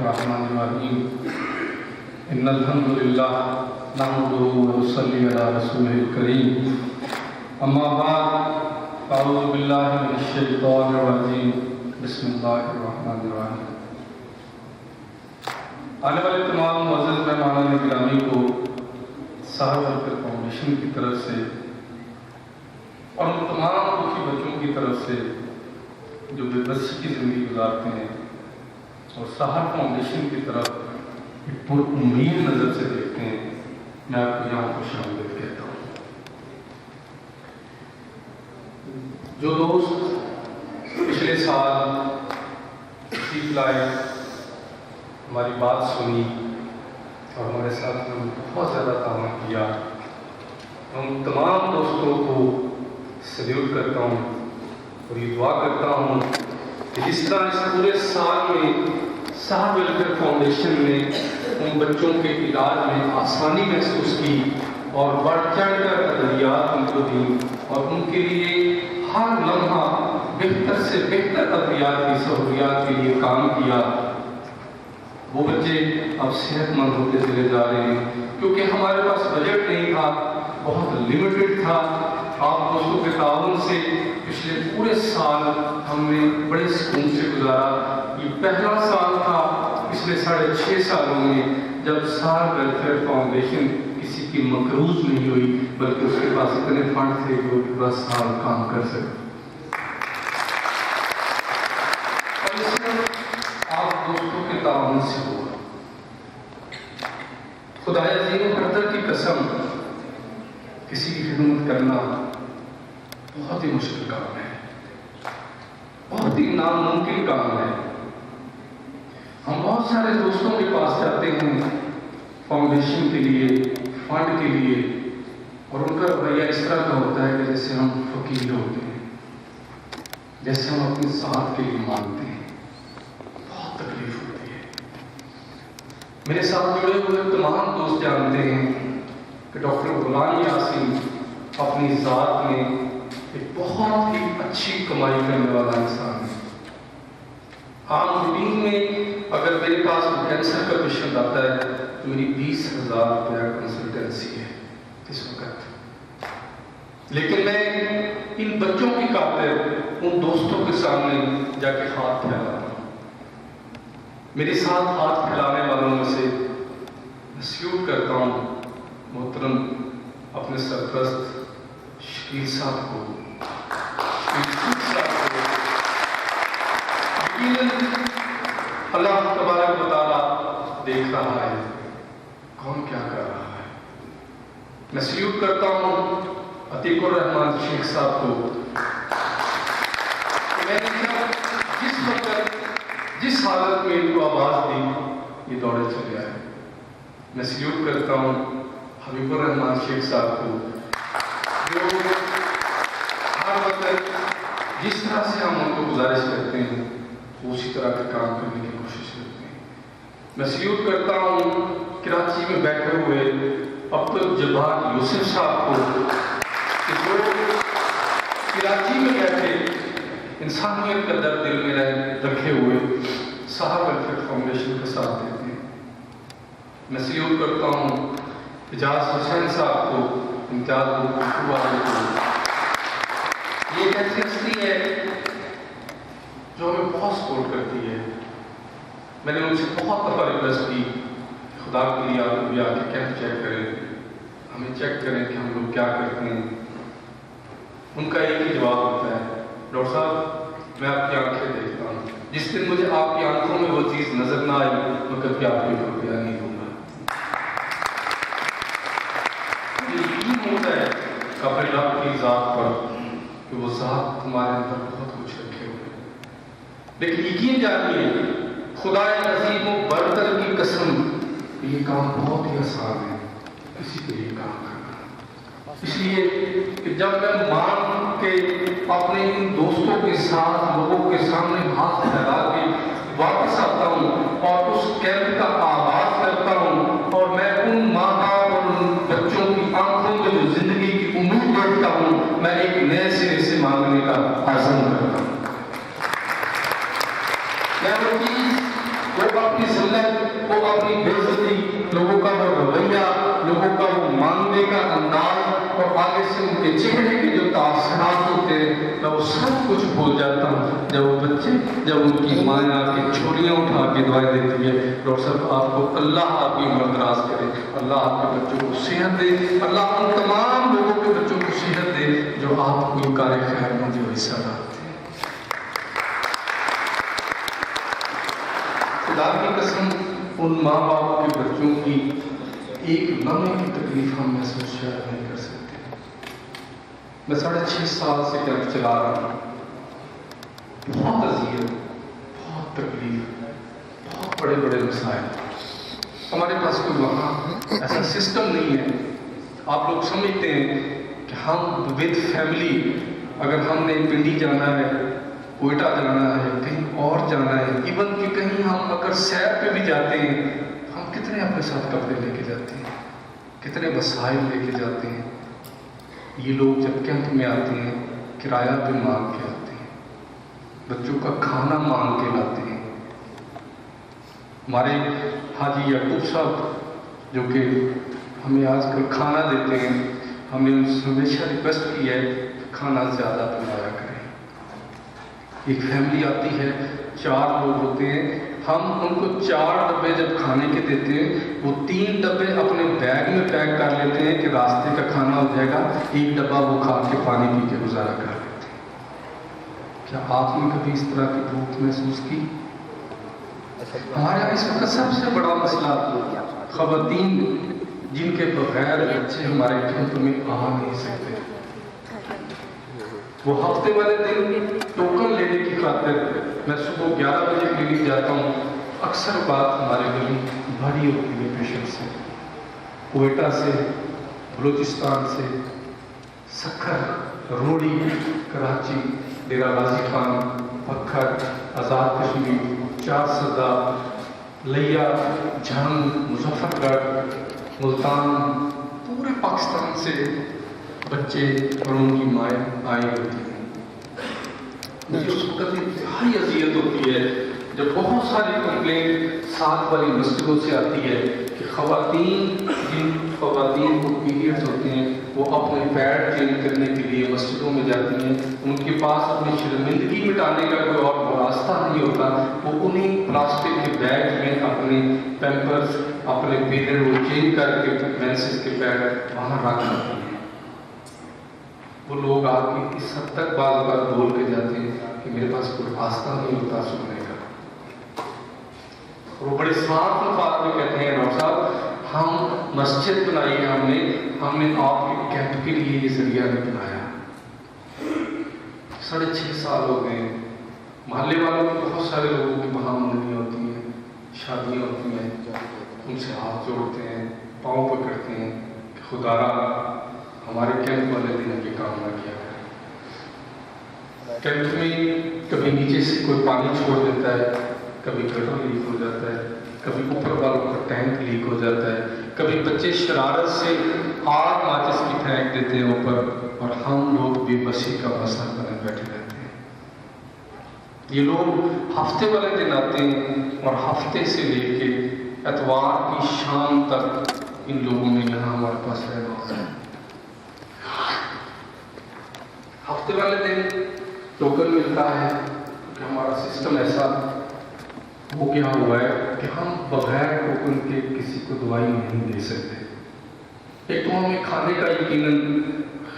الرحمن الرحیم ان الحمد للہ نحمده ونصلی علی رسوله الکریم اما بعد اعوذ باللہ من الشیطان الرجیم بسم اللہ الرحمن الرحیم۔ آنے والے تمام معزز مہمانان گرامی کو سحر ویلفیئر فاؤنڈیشن کی طرف سے اور ان تمام دکھی بچوں کی طرف سے جو بے بسی کی زندگی گزارتے ہیں اور سحر فاؤنڈیشن کی طرف ایک پر امید نظر سے دیکھتے ہیں، میں آپ کو یہاں خوش آمدید کہتا ہوں۔ جو دوست پچھلے سال تشریف لائے، ہماری بات سنی اور ہمارے ساتھ میں بہت زیادہ تعاون کیا، ان تمام دوستوں کو سلیوٹ کرتا ہوں اور یہ دعا کرتا ہوں کہ جس طرح اس پورے سال میں سحر ویلفیئر فاؤنڈیشن نے ان بچوں کے علاج میں آسانی محسوس کی اور بڑھ چڑھ کر ادویات ان کو دیں اور ان کے لیے ہر لمحہ بہتر سے بہتر ادویات کی سہولیات کے لیے کام کیا، وہ بچے اب صحت مند ہوتے چلے جا رہے ہیں۔ کیونکہ ہمارے پاس بجٹ نہیں تھا، بہت لمیٹڈ تھا، آپ دوستوں کے تعاون سے پچھلے پورے سال ہم نے بڑے سکون سے گزارا۔ یہ پہلا سال تھا پچھلے 6.5 سالوں میں جب سحر ویلفیئر فاؤنڈیشن کسی کی مقروض نہیں ہوئی، بلکہ اس کے پاس اتنے فنڈ تھے جو پورا سال کام کر سکے۔ اور اس میں آپ دوستوں کے تعاون سے ہوا۔ خدا عظیم و قدر کی قسم، کسی کی خدمت کرنا بہت ہی مشکل کام ہے، بہت ہی ناممکن کام ہے۔ ہم بہت سارے دوستوں کے پاس جاتے ہیں فاؤنڈیشن کے لیے، فنڈ کے لیے، اور ان کا رویہ اس طرح کا ہوتا ہے کہ جیسے ہم فقیر ہوتے ہیں، جیسے ہم اپنی ساتھ کے لیے مانگتے ہیں۔ بہت تکلیف ہوتی ہے۔ میرے ساتھ جڑے ہوئے تمام دوست جانتے ہیں کہ ڈاکٹر غلام یاسین اپنی ذات میں ایک بہت ہی اچھی کمائی کرنے والا انسان ہے۔ عام روٹین میں اگر میرے پاس کینسر کا پیشنٹ آتا ہے تو میری 20,000 روپیہ کنسلٹنسی ہے اس وقت، لیکن میں ان بچوں کی خاطر ان دوستوں کے سامنے جا کے ہاتھ پھیلاتا ہوں۔ میرے ساتھ ہاتھ پھیلانے والوں میں سے میں سلیوٹ کرتا ہوں محترم اپنے سرپرست شکیل صاحب کو۔ اللہ تبارک و تعالیٰ دیکھ رہا ہے کون کیا کر رہا ہے۔ میں سلیوٹ کرتا ہوں عتیق الرحمان شیخ صاحب کو۔ میں نے جس وقت جس حالت میں ان کو آواز دی، یہ دوڑے چلے آئے۔ میں سلیوٹ کرتا ہوں حبیب الرحمان شیخ صاحب کو، جو ہر وقت جس طرح سے ہم ان کو گزارش کرتے ہیں اسی طرح کا کام کرنے کی کوشش کرتے ہیں۔ میں سلیوٹ کرتا ہوں کراچی میں بیٹھے ہوئے عبدالجبار یوسف صاحب کو، کہ جو کراچی میں بیٹھے انسانیت کا درد دل میں رکھے ہوئے سحر ویلفیئر فاؤنڈیشن کا ساتھ دیتے ہیں۔ میں سلیوٹ کرتا ہوں اعجاز حسین صاحب کو، امتیاز والے کو۔ یہ ایک ایسی ہستی ہے جو ہمیں بہت سپورٹ کرتی ہے۔ میں نے ان سے بہت دفعہ ریکویسٹ کی، خدا کے لیے آپ بھی آ کے کیمپ چیک کریں، ہمیں چیک کریں کہ ہم لوگ کیا کرتے ہیں۔ ان کا ایک ہی جواب ہوتا ہے، ڈاکٹر صاحب میں آپ کی آنکھیں دیکھتا ہوں، جس دن مجھے آپ کی آنکھوں میں وہ چیز نظر نہ آئی میں کبھی آپ کو روپیہ نہیں دوں گا۔ یقین ہوتا ہے اپنے رب کی ذات پر کہ وہ ذات تمہارے اندر بہت کچھ رکھے ہوئے، لیکن یقین جانیے خدا عظیم و برتر کی قسم یہ کام بہت ہی آسان ہے کسی کے لیے کام کرنا۔ اس لیے کہ جب میں مان کے اپنے ان دوستوں کے ساتھ لوگوں کے سامنے ہاتھ پھیلا کے واپس آتا ہوں اور اس کیمپ کا آغاز کرتا ہوں، اور میں ان ماں باپ اور ان بچوں کی آنکھوں میں جو زندگی کی امید دیکھتا ہوں، میں ایک نئے سرے سے مانگنے کا عزم کرتا ہوں۔ میں وہ چیز وہ اپنی ذلت وہ اپنی بےعزتی، لوگوں کا وہ رویہ، لوگوں کا وہ ماننے کا انداز اور آگے سے ان کے چہرے کے جو تاثرات ہوتے ہیں، میں وہ سب کچھ بھول جاتا ہوں جب وہ بچے، جب ان کی ماں آ کے چھوڑیاں اٹھا کے دعائیں دیتی ہے۔ ڈاکٹر صاحب آپ کو اللہ آپ کی عمر دراز کرے، اللہ آپ کے بچوں کو صحت دے، اللہ ان تمام لوگوں کے بچوں کو صحت دے جو آپ کو کار خیر میں جو حصہ ڈالتے ہیں۔ خدا کی قسم ان ماں باپ کے بچوں کی ایک لمحے کی تکلیف ہم محسوس شاید نہیں کر سکتے۔ میں 6.5 سال سے کیمپ چلا رہا ہوں، بہت اذیت، بہت تکلیف، بہت بڑے بڑے مسائل۔ ہمارے پاس کوئی وہاں ایسا سسٹم نہیں ہے۔ آپ لوگ سمجھتے ہیں کہ ہم ود فیملی اگر ہم نے پنڈی جانا ہے، کوئٹہ جانا ہے، کہیں اور جانا ہے، ایون کہ کہیں ہم اگر سیر پہ بھی جاتے ہیں، ہم کتنے اپنے ساتھ کپڑے لے کے جاتے ہیں، کتنے وسائل لے کے جاتے ہیں۔ یہ لوگ جب کیمپ میں آتے ہیں کرایہ پہ مانگ کے آتے ہیں، بچوں کا کھانا مانگ کے لاتے ہیں۔ ہمارے حاجی یعقوب صاحب جو کہ ہمیں آج کل کھانا دیتے ہیں، ہم نے ان سے ہمیشہ ریکویسٹ کی ہے کہ کھانا زیادہ بنوایا کریں۔ ایک فیملی آتی ہے، 4 لوگ ہوتے ہیں، ہم ان کو 4 ڈبے جب کھانے کے دیتے ہیں، وہ 3 ڈبے اپنے بیگ میں پیک کر لیتے ہیں کہ راستے کا کھانا ہو جائے گا، 1 ڈبہ وہ کھا کے پانی پی کے گزارا کر لیتے ہیں۔ کیا آپ نے کبھی اس طرح کی بھوک محسوس کی؟ ہمارے یہاں اس وقت سب سے بڑا مسئلہ خواتین جن کے بغیر بچے ہمارے کیمپ میں آ نہیں سکتے۔ وہ ہفتے والے دن ٹوکن لینے کی خاطر میں صبح 11 بجے کلینک جاتا ہوں، اکثر بات ہمارے گلی بھری ہوتی ہے پیشنٹ سے، کوئٹہ سے، بلوچستان سے، سکھر، روڑی، کراچی، ڈیرہ غازی خان، پکھر، آزاد کشمیر، 4 سدہ، لیا، جھنگ، مظفر گڑھ، ملتان، پورے پاکستان سے بچے اور ان کی مائیں آئی ہوتی ہیں۔ مجھے اس وقت انتہائی اذیت ہوتی ہے جب بہت ساری کمپلینٹ ساتھ والی مسجدوں سے آتی ہے کہ جن خواتین کو پیریڈز ہوتے ہیں وہ اپنے پیڈ چینج کرنے کے لیے مسجدوں میں جاتی ہیں، ان کے پاس اپنی شرمندگی مٹانے کا کوئی اور راستہ نہیں ہوتا، وہ انہیں پلاسٹک کے بیگ میں اپنے پیمپرز، اپنے پیریڈ وہ چینج کر کے مینسز کے پیڈ وہاں رکھ دیتے ہیں۔ وہ لوگ آ کے اس حد تک بعض بار بول کے جاتے ہیں کہ میرے پاس کوئی راستہ نہیں ہوتا سننے کا۔ وہ بڑے صاف الفاظ میں کہتے ہیں ڈاکٹر صاحب ہم مسجد بنائی ہے، ہم نے آپ کے کیمپ کے لیے یہ ذریعہ نہیں بنایا۔ 6.5 سال ہو گئے، محلے والوں کے بہت سارے لوگوں کی وہاں منگنیاں ہوتی ہیں، شادیاں ہوتی ہیں، ان سے ہاتھ جوڑتے ہیں، پاؤں پکڑتے ہیں کہ خدا را ہمارے کیمپ والے دن یہ کام نہ کیا کرے۔ کیمپ میں کبھی نیچے سے کوئی پانی چھوڑ دیتا ہے، کبھی گٹر لیک ہو جاتا ہے، کبھی اوپر والوں کا ٹینک لیک ہو جاتا ہے، کبھی بچے شرارت سے آگ ماچس کی پھینک دیتے ہیں اوپر، اور ہم لوگ بے بسی کا مسئلہ بنے بیٹھے رہتے ہیں۔ یہ لوگ ہفتے والے دن آتے ہیں اور ہفتے سے لے کے اتوار کی شام تک ان لوگوں نے یہاں ہمارے پاس رہنا ہوتا ہے۔ ہفتے والے دن ٹوکن ملتا ہے کہ ہمارا سسٹم ایسا ہو گیا ہوا ہے کہ ہم بغیر ٹوکن کے کسی کو دوائی نہیں دے سکتے۔ ایک تو ہمیں کھانے کا یقیناً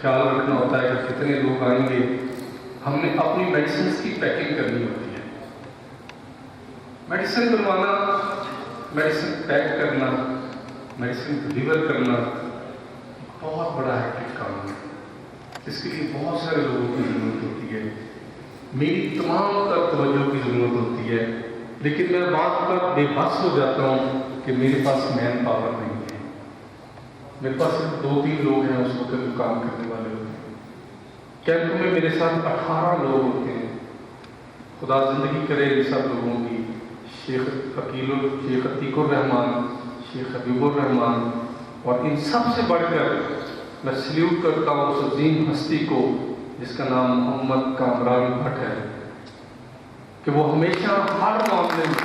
خیال رکھنا ہوتا ہے کہ کتنے لوگ آئیں گے، ہم نے اپنی میڈیسنز کی پیکنگ کرنی ہوتی ہے، میڈیسن بنوانا، میڈیسن پیک کرنا، میڈیسن ڈلیور کرنا بہت بڑا ہیکٹک کام ہے، اس کے لیے بہت سارے لوگوں کی ضرورت ہوتی ہے، میری تمام تر توجہ کی ضرورت ہوتی ہے، لیکن میں بات پر بے بس ہو جاتا ہوں کہ میرے پاس مین پاور نہیں ہے، میرے پاس صرف 2-3 لوگ ہیں اس وقت جو کام کرنے والے ہوتے ہیں۔ کیمپ میں میرے ساتھ 18 لوگ ہوتے ہیں، خدا زندگی کرے ان سب لوگوں کی، شیخ عتیق الرحمان، شیخ حبیب الرحمان، اور ان سب سے بڑھ کر میں سلیوٹ کرتا ہوں اس عظیم ہستی کو جس کا نام محمد کامران بھٹ ہے، کہ وہ ہمیشہ ہر معاملے میں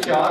4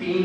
3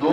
2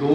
2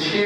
6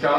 4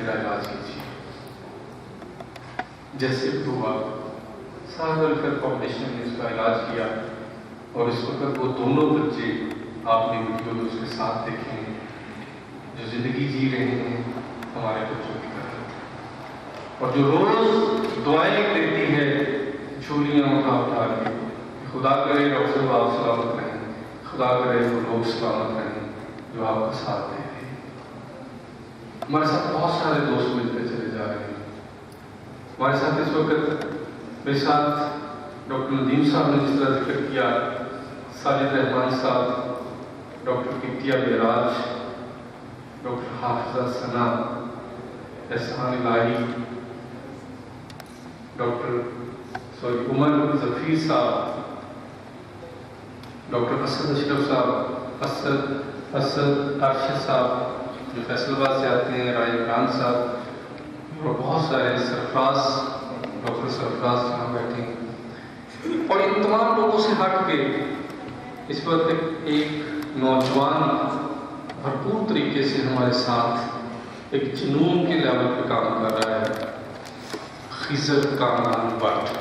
میرا علاج کیجیے. جیسے ہوا سار ویلفیئر فاؤنڈیشن نے اس کا علاج کیا اور اس وقت وہ دونوں بچے آپ نے ویڈیو میں اس کے ساتھ دیکھے ہیں جو زندگی جی رہے ہیں ہمارے بچوں کی طرح اور جو روز دعائیں دیتی ہے چوریاں اٹھا اٹھا کے. خدا کرے ڈاکٹر صاحب آپ سلامت رہیں, خدا کرے وہ لوگ سلامت رہیں جو آپ کا ساتھ دے رہے ہیں. ہمارے ساتھ بہت سارے دوست ملتے چلے جا رہے ہیں. ہمارے ساتھ اس وقت میرے ساتھ ڈاکٹر ندیم صاحب نے جس طرح ذکر کیا, ساجد رحمان صاحب, ڈاکٹر کتیا بیراج, ڈاکٹر حافظہ ثنا, احسان الہی, ڈاکٹر عمر ظفیر صاحب, ڈاکٹر اسد اشرف صاحب, اسد ارشد صاحب جو فیصل آباد سے آتے ہیں, رائے عمران صاحب اور بہت سارے سرفراز, ڈاکٹر سرفراز یہاں بیٹھے ہیں. اور ان تمام لوگوں سے ہٹ کے اس وقت ایک نوجوان بھرپور طریقے سے ہمارے ساتھ ایک جنون کے لیول پہ کام کر رہا ہے, خضر کامران بٹ.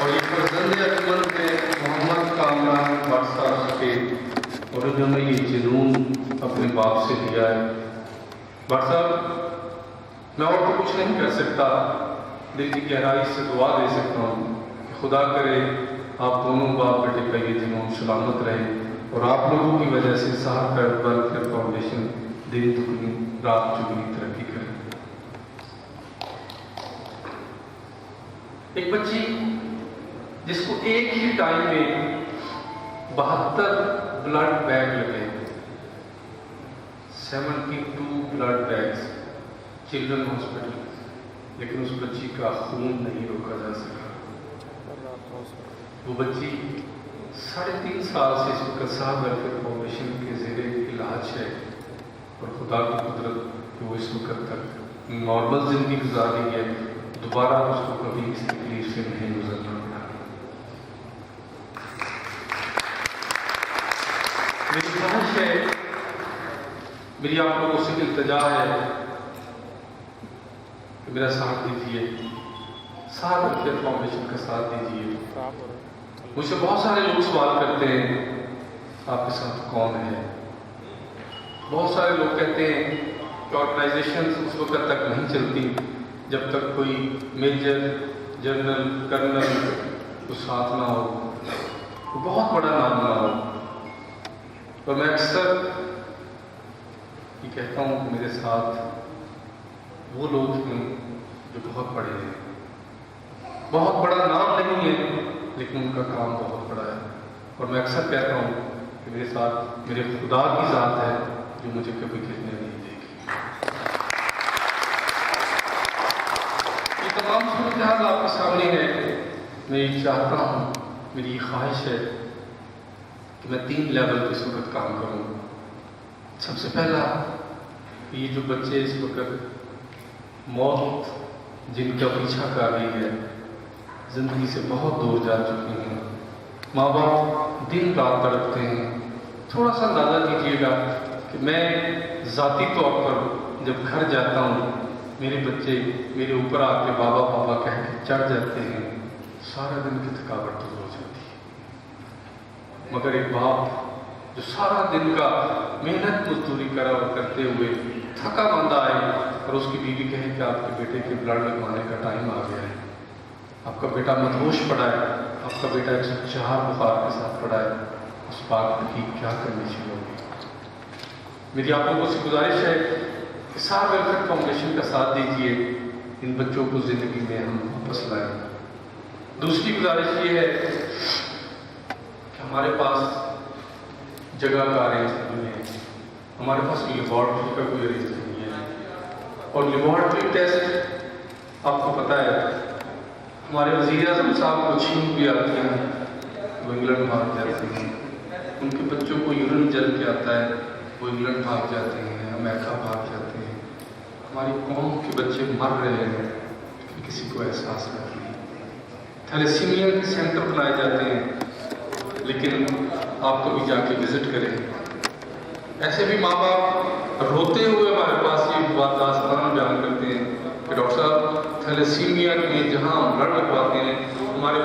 اور یہ فرزند اجمل تھے محمد کامران بٹ صاحب کے, اور انہوں نے یہ جنون اپنے باپ سے لیا ہے. بٹ صاحب میں اور تو کچھ نہیں کر سکتا, دل کی گہرائی سے دعا دے سکتا ہوں کہ خدا کرے آپ دونوں باپ بیٹے کا یہ جنون سلامت رہے اور آپ لوگوں کی وجہ سے سار ویلفیئر فاؤنڈیشن دن دگنی رات چگنی ترقی کرے. ایک بچی جس کو ایک ہی ٹائم میں 72 بلڈ بیگ لگے, 72 بلڈ بیگز چلڈرن ہاسپٹل, لیکن اس بچی کا خون نہیں روکا جا سکا. وہ بچی 3.5 سال سے اس وقت سار ویلفیئر فاؤنڈیشن کے زیر علاج ہے اور خدا کی قدرت کہ وہ اس وقت تک نارمل زندگی گزار رہی ہے. دوبارہ اس کو کبھی اس تکلیف سے نہیں گزرنا پڑا. میری خواہش ہے, میری آپ لوگوں سے التجا ہے کہ میرا ساتھ دیجیے, سار ویلفیئر فاؤنڈیشن کا ساتھ دیجیے. مجھ سے بہت سارے لوگ سوال کرتے ہیں آپ کے ساتھ کون ہے. بہت سارے لوگ کہتے ہیں کہ آرگنائزیشن اس وقت تک نہیں چلتی جب تک کوئی میجر, جنرل, کرنل کو ساتھ نہ ہو, بہت بڑا نام نہ ہو. اور میں اکثر یہ کہتا ہوں کہ میرے ساتھ وہ لوگ ہیں جو بہت بڑے ہیں. بہت بڑا نام نہیں ہے لیکن ان کا کام بہت بڑا ہے. اور میں اکثر کہتا ہوں کہ میرے ساتھ میرے خدا کی ذات ہے جو مجھے کبھی گرنے نہیں دے گی. یہ تمام صورتحال آپ کے سامنے ہے. میں یہ چاہتا ہوں, میری یہ خواہش ہے کہ میں 3 لیول پہ اس وقت کام کروں. سب سے پہلا, یہ جو بچے اس وقت موت جن کا پیچھا کر رہی ہے, زندگی سے بہت دور جا چکے ہیں, ماں باپ دن رات تڑپتے ہیں. تھوڑا سا اندازہ کیجیے گا کہ میں ذاتی طور پر جب گھر جاتا ہوں, میرے بچے میرے اوپر آ کے بابا بابا کہہ کے چڑھ جاتے ہیں, سارا دن کی تھکاوٹ دور ہو جاتی ہے. مگر ایک باپ جو سارا دن کا محنت مزدوری کرتے ہوئے تھکا مندہ آئے اور اس کی بیوی کہے کہ آپ کے بیٹے کے بلڈ لگوانے کا ٹائم آ گیا ہے, آپ کا بیٹا مدہوش پڑا ہے, آپ کا بیٹا 104 بخار کے ساتھ پڑا ہے, اس بات کی کیا کرنی چاہیے ہوگی. میری آپ لوگوں سے گزارش ہے کہ سار ویلفیئر فاؤنڈیشن کا ساتھ دیجیے, ان بچوں کو زندگی میں ہم واپس لائیں. دوسری گزارش یہ ہے کہ ہمارے پاس جگہ کا ارینجمنٹ نہیں ہے, ہمارے پاس لیبارٹری کا کوئی ارینجمنٹ نہیں ہے. اور لیبارٹری ٹیسٹ آپ کو پتہ ہے, ہمارے وزیر اعظم صاحب کو چھین بھی آتی ہیں, وہ انگلینڈ بھاگ جاتے ہیں. ان کے بچوں کو یورین جل کے آتا ہے, وہ انگلینڈ بھاگ جاتے ہیں, امریکہ بھاگ جاتے ہیں. ہماری قوم کے بچے مر رہے ہیں, کسی کو احساس نہیں. تھیلیسیمیا کے سینٹر بنائے جاتے ہیں, لیکن آپ کبھی جا کے وزٹ کریں, ایسے بھی ماں باپ روتے ہوئے ہمارے پاس یہ بات داستان بیان کرتے ہیں کہ ڈاکٹر صاحب تھیلیسیمیا میں جہاں ہم بلڈ لگواتے ہیں ہمارے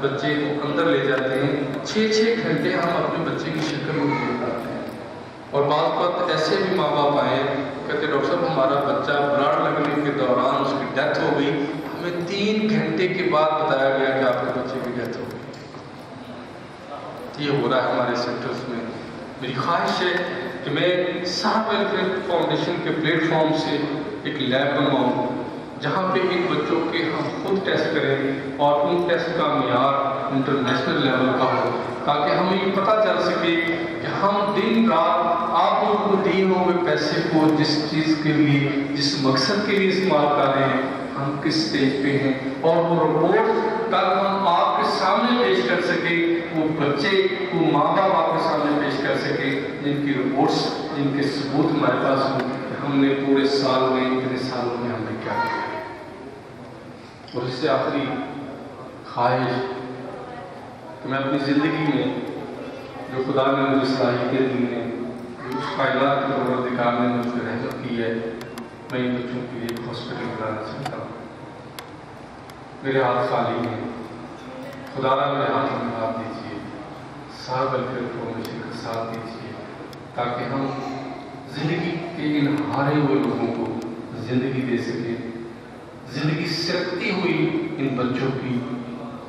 بچے کو اندر لے جاتے ہیں 6 گھنٹے ہم اپنے بچے کی شکل میں دیکھ پاتے ہیں. اور بعض وقت ایسے بھی ماں باپ آئے کہتے ڈاکٹر صاحب ہمارا بچہ بلڈ لگنے کے دوران اس کی ڈیتھ ہو گئی, ہمیں 3 گھنٹے کے بعد بتایا گیا کہ آپ کے بچے کی ڈیتھ ہو گئی. یہ ہو رہا ہے ہمارے سینٹرز میں. میری خواہش ہے کہ میں صاحب ویلفیئر فاؤنڈیشن کے پلیٹ فارم سے ایک لیب بنواؤں جہاں پہ ان بچوں کے ہم خود ٹیسٹ کریں اور ان ٹیسٹ کا معیار انٹرنیشنل لیول کا ہو, تاکہ ہمیں یہ پتہ چل سکے کہ ہم دن رات آپ لوگوں کو دیے ہوئے پیسے کو جس چیز کے لیے جس مقصد کے لیے استعمال کر رہے ہیں ہم کس اسٹیج پہ ہیں, اور وہ رپورٹ کل ہم آپ کے سامنے پیش کر سکیں, وہ بچے وہ ماں باپ آپ کے سامنے پیش کر سکیں جن کی رپورٹس جن کے ثبوت ہمارے پاس ہوں کہ ہم نے پورے سال میں اتنے سالوں میں ہم نے کیا کیا. اور اس سے آخری خواہش کہ میں اپنی زندگی میں جو خدا نے مجھے صلاحیتیں دی ہیں, جو اس کائنات کے پروردگار نے مجھ پہ رحمت کی ہے, میں ان بچوں کے لیے ایک ہاسپٹل بنانا چاہتا ہوں. میرے ہاتھ خالی ہیں, خدا را میرے ہاتھ میں ہاتھ دیجیے, صاحب ویلفیئر فاؤنڈیشن کا ساتھ دیجیے تاکہ ہم زندگی کے ان ہارے ہوئے لوگوں کو زندگی دے سکیں, زندگی سرکتی ہوئی ان بچوں کی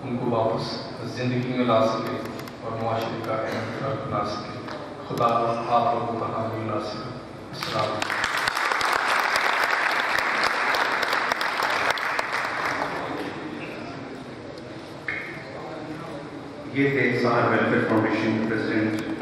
ان کو واپس زندگی میں لا سکے اور معاشرے کا اہم فرق بنا سکے. خدا آپ لوگوں کا حامی ناصر. السلام علیکم. یہ تھے صاحب ویلفیئر فاؤنڈیشن پریزیڈنٹ